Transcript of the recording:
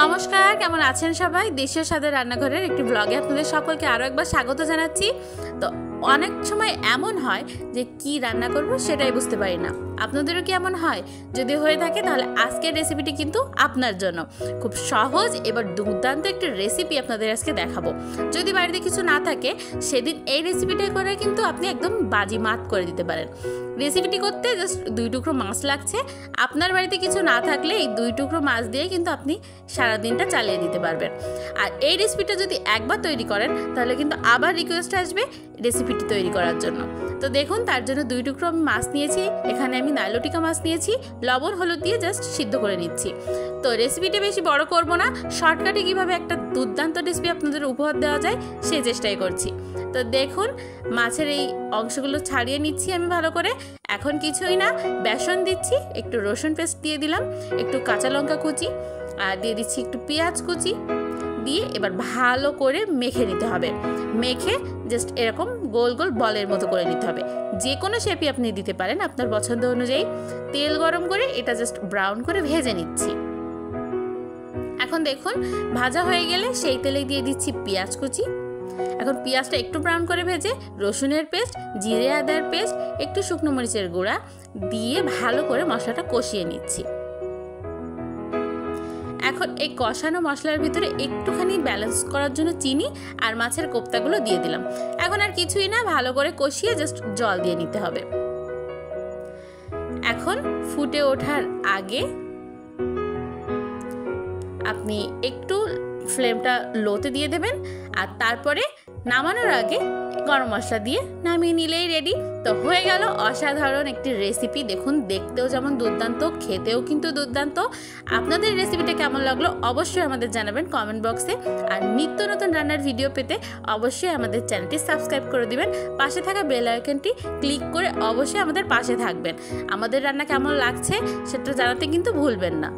নমস্কার, কেমন আছেন সবাই? দেশীয় স্বাদের রান্নাঘরের একটি ব্লগে আপনাদের সকলকে আরও একবার স্বাগত জানাচ্ছি। তো অনেক সময় এমন হয় যে কি রান্না করব সেটাই বুঝতে পারি না। আপনাদেরও কি এমন হয়? যদি হয়ে থাকে তাহলে আজকের রেসিপিটি কিন্তু আপনার জন্য। খুব সহজ এবার দুর্দান্ত একটি রেসিপি আপনাদের আজকে দেখাবো। যদি বাড়িতে কিছু না থাকে সেদিন এই রেসিপিটা করে কিন্তু আপনি একদম বাজি মাত করে দিতে পারেন। রেসিপিটি করতে জাস্ট 2 টুকরো মাছ লাগছে। আপনার বাড়িতে কিছু না থাকলে এই 2 টুকরো মাছ দিয়ে কিন্তু আপনি সারাদিনটা চালিয়ে দিতে পারবেন। আর এই রেসিপিটা যদি একবার তৈরি করেন তাহলে কিন্তু আবার রিকোয়েস্ট আসবে রেসিপিটি তৈরি করার জন্য। তো দেখুন, তার জন্য 2 টুকরো আমি মাছ নিয়েছি। এখানে আমি নাইলোটিকা মাছ নিয়েছি, লবণ হলুদ দিয়ে জাস্ট সিদ্ধ করে নিচ্ছি। তো রেসিপিটা বেশি বড় করব না, শর্টকাটে কীভাবে একটা দুর্দান্ত রেসিপি আপনাদের উপহার দেওয়া যায় সেই চেষ্টাই করছি। তো দেখুন, মাছের এই অংশগুলো ছাড়িয়ে নিচ্ছি আমি ভালো করে। এখন কিছুই না, বেসন দিচ্ছি, একটু রসুন পেস্ট দিয়ে দিলাম, একটু কাঁচা লঙ্কা কুচি আর দিয়ে দিচ্ছি একটু পেঁয়াজ কুচি দিয়ে এবার ভালো করে মেখে নিতে হবে। মেখে জাস্ট এরকম গোল গোল বলের মতো করে নিতে হবে। যে কোনো শেপই আপনি দিতে পারেন আপনার পছন্দ অনুযায়ী। তেল গরম করে এটা জাস্ট ব্রাউন করে ভেজে নিচ্ছি। এখন দেখুন ভাজা হয়ে গেলে সেই তেলে দিয়ে দিচ্ছি পেঁয়াজ কুচি। এখন পেঁয়াজটা একটু ব্রাউন করে ভেজে রসুনের পেস্ট, জিরে আদার পেস্ট, একটু শুকনো মরিচের গুঁড়া দিয়ে ভালো করে মশলাটা কষিয়ে নিচ্ছি। এখন এই কষানো মশলার ভিতরে একটুখানি ব্যালেন্স করার জন্য চিনি আর মাছের কোপ্তাগুলো দিয়ে দিলাম। এখন আর কিছুই না, ভালো করে কষিয়ে জাস্ট জল দিয়ে নিতে হবে। এখন ফুটে ওঠার আগে আপনি একটু ফ্লেমটা লোতে দিয়ে দেবেন আর তারপরে নামানোর আগে গরম মশলা দিয়ে নামিয়ে নিলেই রেডি। তো হয়ে গেল অসাধারণ একটি রেসিপি। দেখুন, দেখতেও যেমন দুর্দান্ত, খেতেও কিন্তু দুর্দান্ত। আপনাদের রেসিপিটা কেমন লাগলো অবশ্যই আমাদের জানাবেন কমেন্ট বক্সে। আর নিত্য নতুন রান্নার ভিডিও পেতে অবশ্যই আমাদের চ্যানেলটি সাবস্ক্রাইব করে দিবেন। পাশে থাকা বেল আইকনটি ক্লিক করে অবশ্যই আমাদের পাশে থাকবেন। আমাদের রান্না কেমন লাগছে সেটা জানাতে কিন্তু ভুলবেন না।